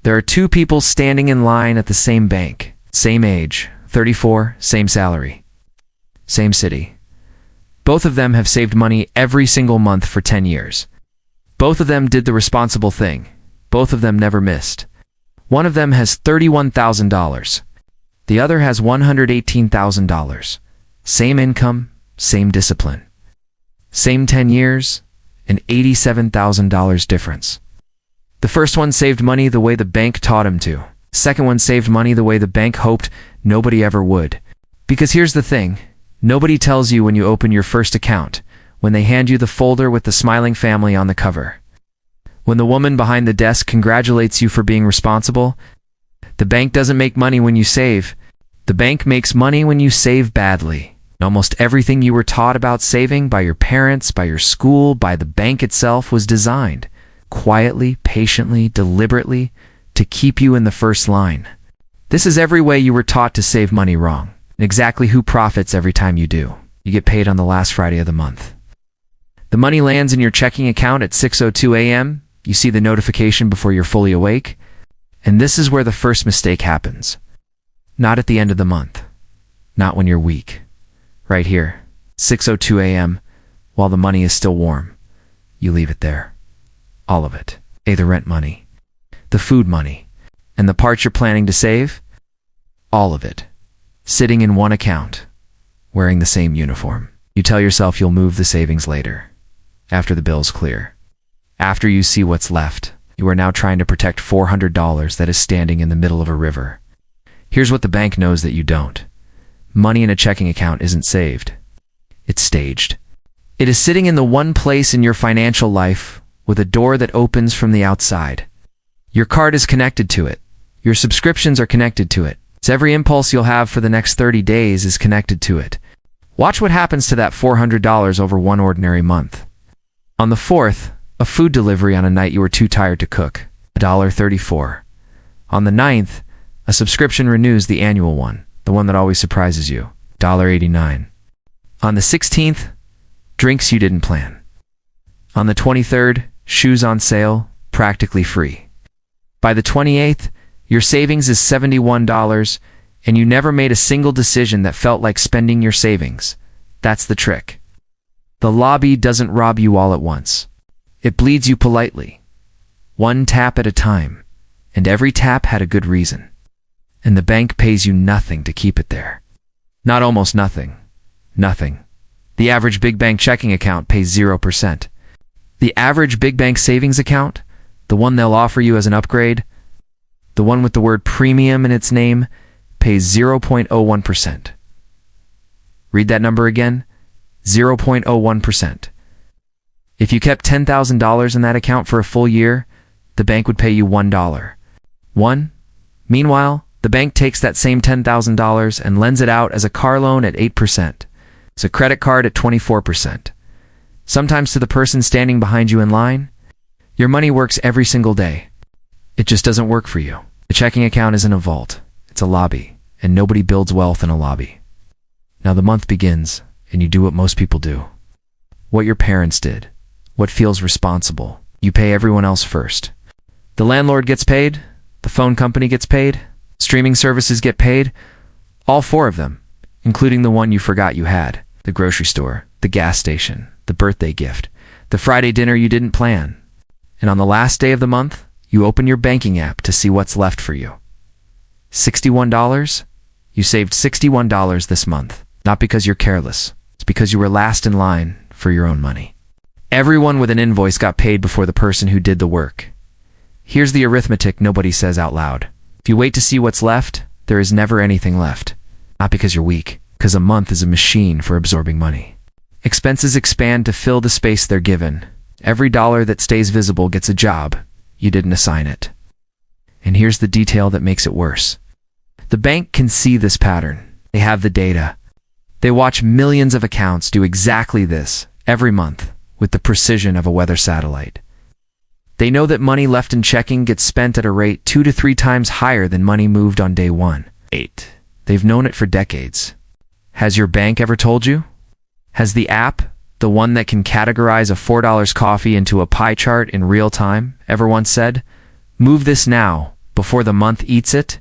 There are two people standing in line at the same bank. Same age, 34, same salary. Same city. Both of them have saved money every single month for 10 years. Both of them did the responsible thing. Both of them never missed. One of them has $31,000. The other has $118,000. Same income, same discipline. Same 10 years, an $87,000 difference. The first one saved money the way the bank taught him to. The second one saved money the way the bank hoped nobody ever would. Because here's the thing, nobody tells you when you open your first account, when they hand you the folder with the smiling family on the cover. When the woman behind the desk congratulates you for being responsible, the bank doesn't make money when you save. The bank makes money when you save badly. Almost everything you were taught about saving by your parents, by your school, by the bank itself was designed, quietly, patiently, deliberately, to keep you in the first line. This is every way you were taught to save money wrong. Exactly who profits every time you do. You get paid on the last Friday of the month. The money lands in your checking account at 6:02 a.m. You see the notification before you're fully awake. And this is where the first mistake happens. Not at the end of the month. Not when you're weak. Right here, 6:02 a.m., while the money is still warm. You leave it there. All of it. The rent money, the food money, and the part you're planning to save. All of it. Sitting in one account, wearing the same uniform. You tell yourself you'll move the savings later, after the bills clear. After you see what's left, you are now trying to protect $400 that is standing in the middle of a river. Here's what the bank knows that you don't. Money in a checking account isn't saved. It's staged. It is sitting in the one place in your financial life with a door that opens from the outside. Your card is connected to it. Your subscriptions are connected to it. So every impulse you'll have for the next 30 days is connected to it. Watch what happens to that $400 over one ordinary month. On the 4th, a food delivery on a night you were too tired to cook, $1.34. On the 9th, a subscription renews the annual one, the one that always surprises you, $1.89. On the 16th, drinks you didn't plan. On the 23rd, shoes on sale, practically free. By the 28th, your savings is $71, and you never made a single decision that felt like spending your savings. That's the trick. The lobby doesn't rob you all at once. It bleeds you politely, one tap at a time, and every tap had a good reason. And the bank pays you nothing to keep it there. Not almost nothing. Nothing. The average big bank checking account pays 0%. The average big bank savings account, the one they'll offer you as an upgrade, the one with the word premium in its name, pays 0.01%. Read that number again, 0.01%. If you kept $10,000 in that account for a full year, the bank would pay you $1. One. Meanwhile, the bank takes that same $10,000 and lends it out as a car loan at 8%. It's a credit card at 24%. Sometimes to the person standing behind you in line. Your money works every single day. It just doesn't work for you. The checking account isn't a vault. It's a lobby, and nobody builds wealth in a lobby. Now the month begins, and you do what most people do. What your parents did. What feels responsible. You pay everyone else first. The landlord gets paid. The phone company gets paid. Streaming services get paid. All four of them, including the one you forgot you had. The grocery store, the gas station, the birthday gift, the Friday dinner you didn't plan. And on the last day of the month, you open your banking app to see what's left for you. $61? You saved $61 this month. Not because you're careless. It's because you were last in line for your own money. Everyone with an invoice got paid before the person who did the work. Here's the arithmetic nobody says out loud. If you wait to see what's left, there is never anything left. Not because you're weak, because a month is a machine for absorbing money. Expenses expand to fill the space they're given. Every dollar that stays visible gets a job. You didn't assign it. And here's the detail that makes it worse. The bank can see this pattern. They have the data. They watch millions of accounts do exactly this every month with the precision of a weather satellite. They know that money left in checking gets spent at a rate 2 to 3 times higher than money moved on day 1. They've known it for decades. Has your bank ever told you? Has the app, the one that can categorize a $4 coffee into a pie chart in real time, ever once said, "Move this now, before the month eats it?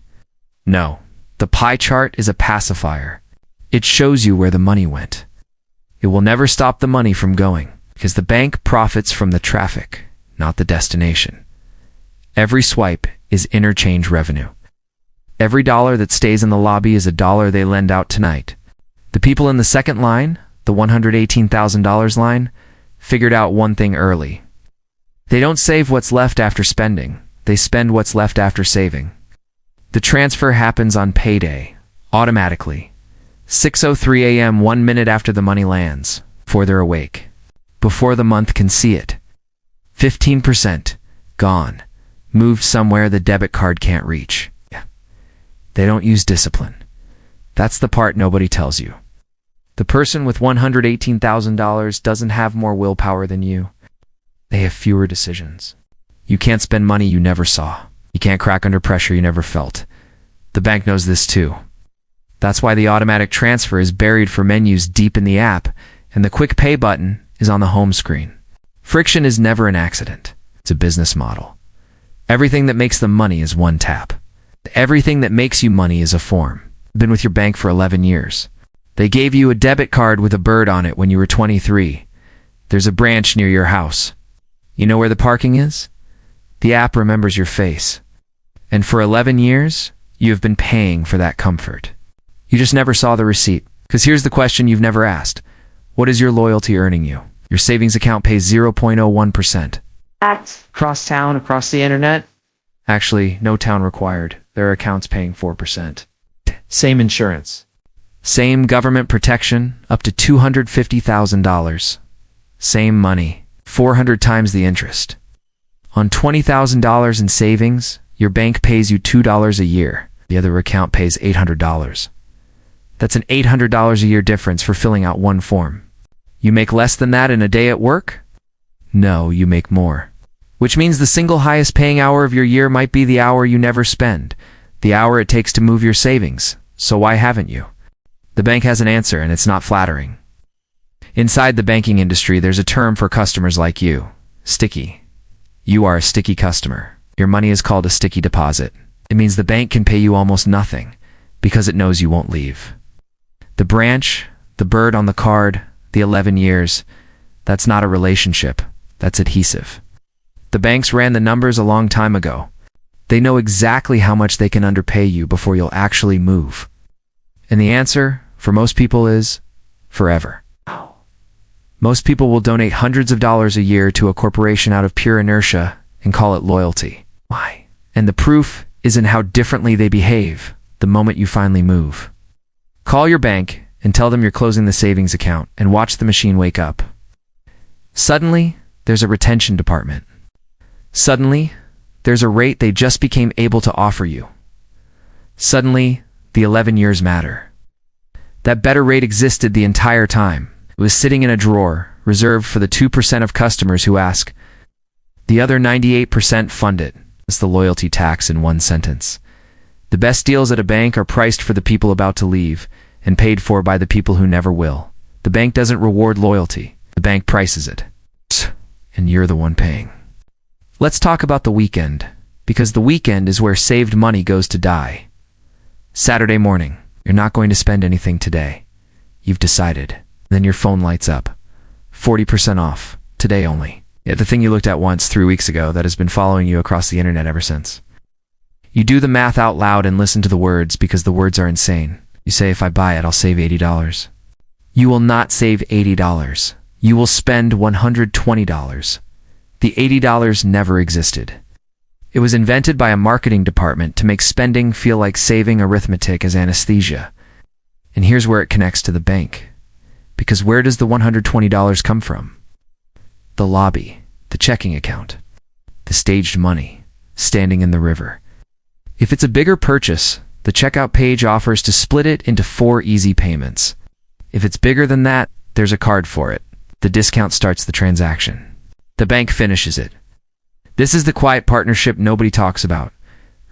No. The pie chart is a pacifier. It shows you where the money went. It will never stop the money from going, because the bank profits from the traffic, not the destination. Every swipe is interchange revenue. Every dollar that stays in the lobby is a dollar they lend out tonight. The people in the second line, the $118,000 line, figured out one thing early. They don't save what's left after spending. They spend what's left after saving. The transfer happens on payday, automatically. 6:03 a.m., 1 minute after the money lands, before they're awake. Before the month can see it. 15%, gone. Moved somewhere the debit card can't reach. They don't use discipline. That's the part nobody tells you. The person with $118,000 doesn't have more willpower than you. They have fewer decisions. You can't spend money you never saw. You can't crack under pressure you never felt. The bank knows this too. That's why the automatic transfer is buried for menus deep in the app, and the quick pay button is on the home screen. Friction is never an accident. It's a business model. Everything that makes them money is one tap. Everything that makes you money is a form. Been with your bank for 11 years. They gave you a debit card with a bird on it when you were 23. There's a branch near your house. You know where the parking is? The app remembers your face. And for 11 years, you have been paying for that comfort. You just never saw the receipt. Because here's the question you've never asked. What is your loyalty earning you? Your savings account pays 0.01%. Across town, across the internet. Actually, no town required. There are accounts paying 4%. Same insurance. Same government protection, up to $250,000. Same money, 400 times the interest. On $20,000 in savings, your bank pays you $2 a year. The other account pays $800. That's an $800 a year difference for filling out one form. You make less than that in a day at work? No, you make more. Which means the single highest paying hour of your year might be the hour you never spend, the hour it takes to move your savings. So why haven't you? The bank has an answer, and it's not flattering. Inside the banking industry, there's a term for customers like you. Sticky. You are a sticky customer. Your money is called a sticky deposit. It means the bank can pay you almost nothing because it knows you won't leave. The branch, the bird on the card, the 11 years, that's not a relationship. That's adhesive. The banks ran the numbers a long time ago. They know exactly how much they can underpay you before you'll actually move. And the answer, for most people, is forever. Most people will donate hundreds of dollars a year to a corporation out of pure inertia and call it loyalty. Why? And the proof is in how differently they behave the moment you finally move. Call your bank and tell them you're closing the savings account and watch the machine wake up. Suddenly, there's a retention department. Suddenly, there's a rate they just became able to offer you. Suddenly, the 11 years matter. That better rate existed the entire time. It was sitting in a drawer, reserved for the 2% of customers who ask. The other 98% fund it. It's the loyalty tax in one sentence. The best deals at a bank are priced for the people about to leave and paid for by the people who never will. The bank doesn't reward loyalty. The bank prices it. And you're the one paying. Let's talk about the weekend, because the weekend is where saved money goes to die. Saturday morning, you're not going to spend anything today. You've decided. Then your phone lights up. 40% off. Today only. Yeah, the thing you looked at once 3 weeks ago that has been following you across the internet ever since. You do the math out loud and listen to the words because the words are insane. You say, if I buy it, I'll save $80. You will not save $80. You will spend $120. The $80 never existed. It was invented by a marketing department to make spending feel like saving arithmetic as anesthesia. And here's where it connects to the bank. Because where does the $120 come from? The lobby, the checking account, the staged money, standing in the river. If it's a bigger purchase, the checkout page offers to split it into 4 easy payments. If it's bigger than that, there's a card for it. The discount starts the transaction. The bank finishes it. This is the quiet partnership nobody talks about.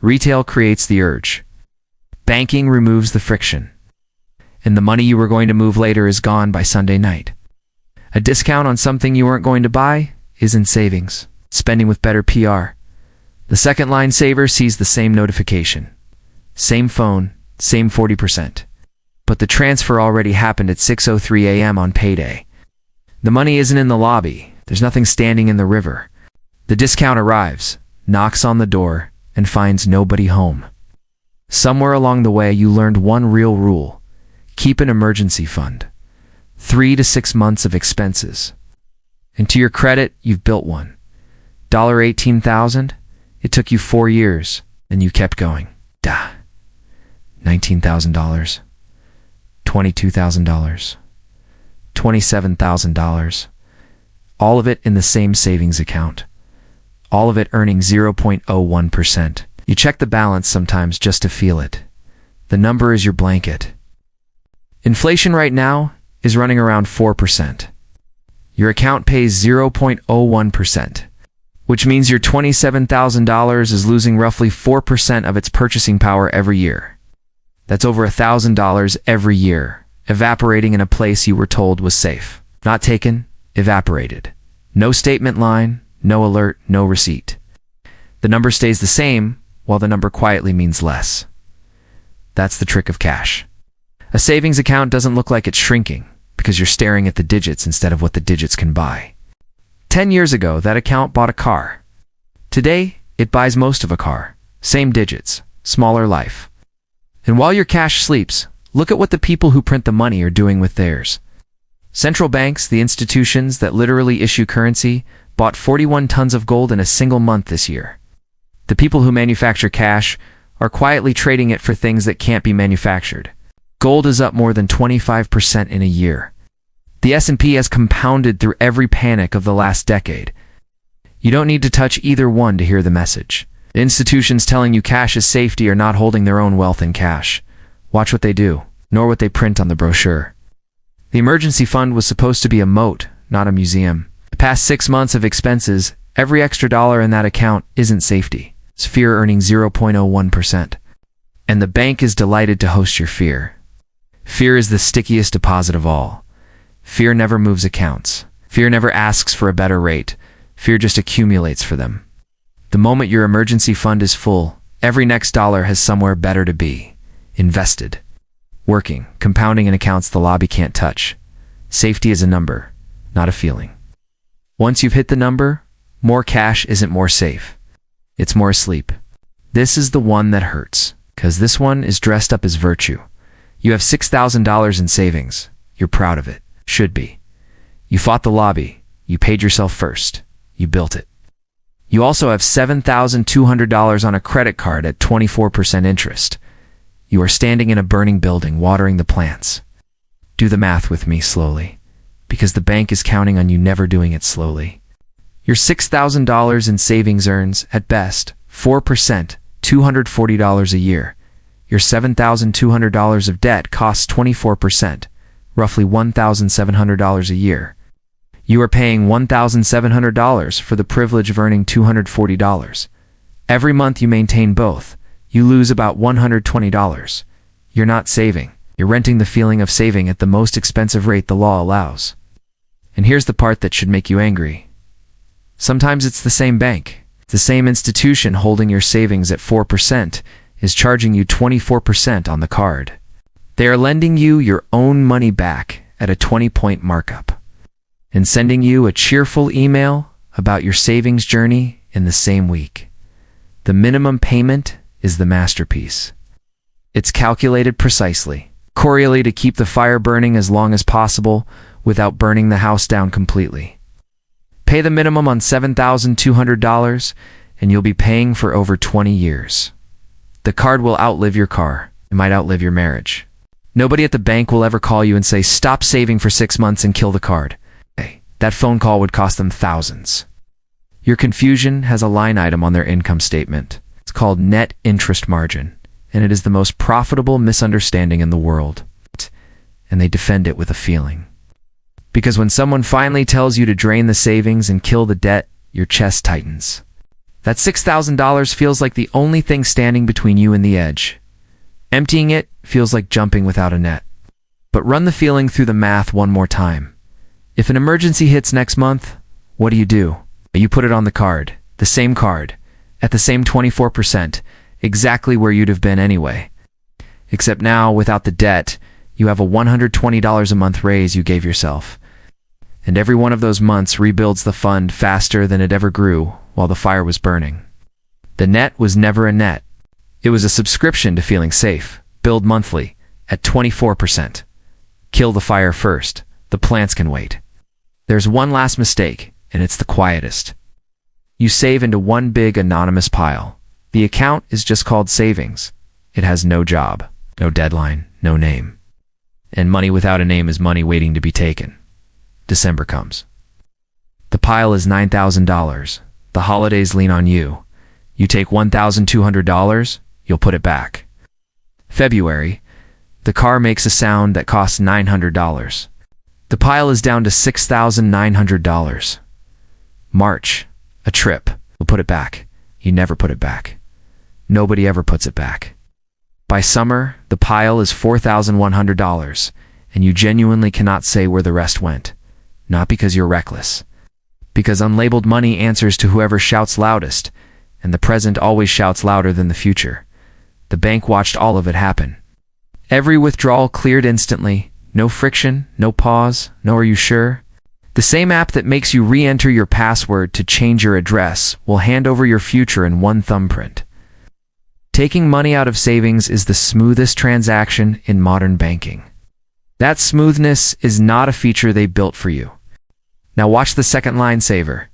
Retail creates the urge. Banking removes the friction. And the money you were going to move later is gone by Sunday night. A discount on something you weren't going to buy is in savings, spending with better PR. The second line saver sees the same notification. Same phone, same 40%. But the transfer already happened at 6:03 a.m. on payday. The money isn't in the lobby. There's nothing standing in the river. The discount arrives, knocks on the door, and finds nobody home. Somewhere along the way, you learned one real rule. Keep an emergency fund. 3 to 6 months of expenses. And to your credit, you've built one. $18,000? It took you 4 years, and you kept going. $19,000. $22,000. $27,000. All of it in the same savings account. All of it earning 0.01%. You check the balance sometimes just to feel it. The number is your blanket. Inflation right now is running around 4%. Your account pays 0.01%, which means your $27,000 is losing roughly 4% of its purchasing power every year. That's over $1,000 every year, evaporating in a place you were told was safe. Not taken, evaporated. No statement line, no alert, no receipt. The number stays the same, while the number quietly means less. That's the trick of cash. A savings account doesn't look like it's shrinking, because you're staring at the digits instead of what the digits can buy. 10 years ago, that account bought a car. Today, it buys most of a car. Same digits, smaller life. And while your cash sleeps, look at what the people who print the money are doing with theirs. Central banks, the institutions that literally issue currency, bought 41 tons of gold in a single month this year. The people who manufacture cash are quietly trading it for things that can't be manufactured. Gold is up more than 25% in a year. The S&P has compounded through every panic of the last decade. You don't need to touch either one to hear the message. The institutions telling you cash is safety are not holding their own wealth in cash. Watch what they do, nor what they print on the brochure. The emergency fund was supposed to be a moat, not a museum. The past 6 months of expenses, every extra dollar in that account isn't safety. It's fear earning 0.01%. And the bank is delighted to host your fear. Fear is the stickiest deposit of all. Fear never moves accounts. Fear never asks for a better rate. Fear just accumulates for them. The moment your emergency fund is full, every next dollar has somewhere better to be. Invested. Working, compounding in accounts the lobby can't touch. Safety is a number, not a feeling. Once you've hit the number, more cash isn't more safe. It's more asleep. This is the one that hurts, because this one is dressed up as virtue. You have $6,000 in savings. You're proud of it. Should be. You fought the lobby. You paid yourself first. You built it. You also have $7,200 on a credit card at 24% interest. You are standing in a burning building watering the plants. Do the math with me slowly, because the bank is counting on you never doing it slowly. Your $6,000 in savings earns, at best, 4%, $240 a year. Your $7,200 of debt costs 24%, roughly $1,700 a year. You are paying $1,700 for the privilege of earning $240. Every month you maintain both, you lose about $120. You're not saving. You're renting the feeling of saving at the most expensive rate the law allows. And here's the part that should make you angry. Sometimes it's the same bank. The same institution holding your savings at 4% is charging you 24% on the card. They are lending you your own money back at a 20-point markup and sending you a cheerful email about your savings journey in the same week. The minimum payment is the masterpiece. It's calculated precisely, corioly to keep the fire burning as long as possible without burning the house down completely. Pay the minimum on $7,200 and you'll be paying for over 20 years. The card will outlive your car. It might outlive your marriage. Nobody at the bank will ever call you and say, stop saving for 6 months and kill the card. Hey, that phone call would cost them thousands. Your confusion has a line item on their income statement. It's called net interest margin, and it is the most profitable misunderstanding in the world. And they defend it with a feeling. Because when someone finally tells you to drain the savings and kill the debt, your chest tightens. That $6,000 feels like the only thing standing between you and the edge. Emptying it feels like jumping without a net. But run the feeling through the math one more time. If an emergency hits next month, what do? You put it on the card, the same card. at the same 24%, exactly where you'd have been anyway. Except now, without the debt, you have a $120 a month raise you gave yourself. And every one of those months rebuilds the fund faster than it ever grew while the fire was burning. The net was never a net. It was a subscription to feeling safe, billed monthly, at 24%. Kill the fire first. The plants can wait. There's one last mistake, and it's the quietest. You save into one big anonymous pile. The account is just called savings. It has no job, no deadline, no name. And money without a name is money waiting to be taken. December comes. The pile is $9,000. The holidays lean on you. You take $1,200, you'll put it back. February, the car makes a sound that costs $900. The pile is down to $6,900. March, a trip. You'll put it back. You never put it back. Nobody ever puts it back. By summer, the pile is $4,100, and you genuinely cannot say where the rest went. Not because you're reckless. Because unlabeled money answers to whoever shouts loudest, and the present always shouts louder than the future. The bank watched all of it happen. Every withdrawal cleared instantly. No friction, no pause, no are you sure? The same app that makes you re-enter your password to change your address will hand over your future in one thumbprint. Taking money out of savings is the smoothest transaction in modern banking. That smoothness is not a feature they built for you. Now watch the second line saver.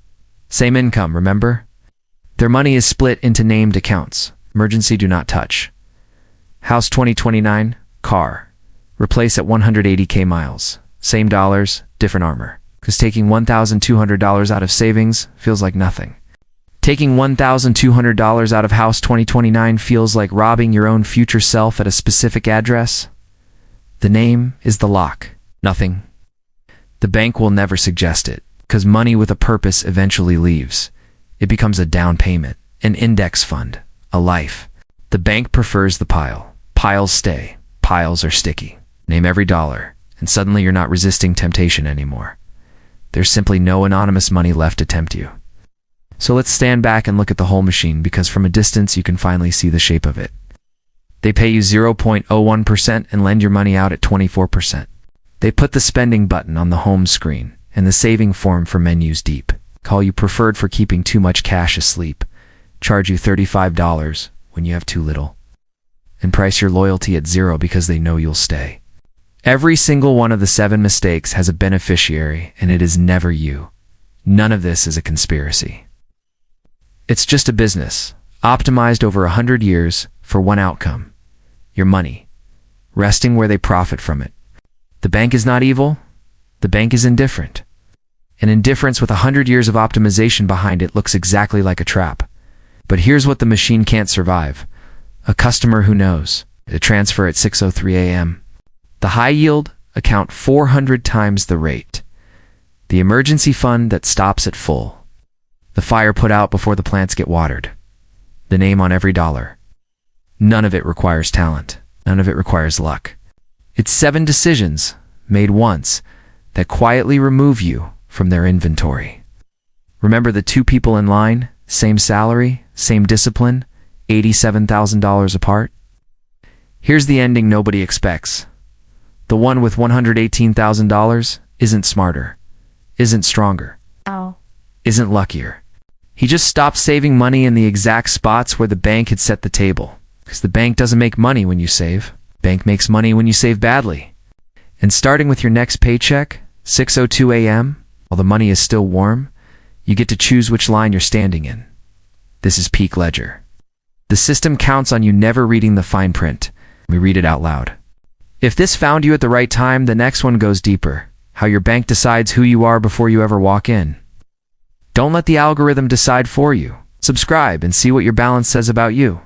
Same income, remember? Their money is split into named accounts. Emergency do not touch. House 2029, car. Replace at 180K miles. Same dollars, different armor. Because taking $1,200 out of savings feels like nothing. Taking $1,200 out of House 2029 feels like robbing your own future self at a specific address. The name is the lock. Nothing. The bank will never suggest it, because money with a purpose eventually leaves. It becomes a down payment, an index fund, a life. The bank prefers the pile. Piles stay. Piles are sticky. Name every dollar, and suddenly you're not resisting temptation anymore. There's simply no anonymous money left to tempt you. So let's stand back and look at the whole machine, because from a distance you can finally see the shape of it. They pay you 0.01% and lend your money out at 24%. They put the spending button on the home screen and the saving form for menus deep. Call you preferred for keeping too much cash asleep. Charge you $35 when you have too little. And price your loyalty at 0 because they know you'll stay. Every single one of the 7 mistakes has a beneficiary, and it is never you. None of this is a conspiracy. It's just a business, optimized over 100 years for one outcome: your money, resting where they profit from it. The bank is not evil. The bank is indifferent. An indifference with 100 years of optimization behind it looks exactly like a trap. But here's what the machine can't survive: a customer who knows. A transfer at 6:03 a.m. The high yield account 400 times the rate. The emergency fund that stops at full. The fire put out before the plants get watered. The name on every dollar. None of it requires talent. None of it requires luck. It's 7 decisions, made once, that quietly remove you from their inventory. Remember the 2 people in line, same salary, same discipline, $87,000 apart? Here's the ending nobody expects. The one with $118,000 isn't smarter, isn't stronger, isn't luckier. He just stopped saving money in the exact spots where the bank had set the table. Because the bank doesn't make money when you save. Bank makes money when you save badly. And starting with your next paycheck, 6:02 a.m., while the money is still warm, you get to choose which line you're standing in. This is peak ledger. The system counts on you never reading the fine print. We read it out loud. If this found you at the right time, the next one goes deeper. How your bank decides who you are before you ever walk in. Don't let the algorithm decide for you. Subscribe and see what your balance says about you.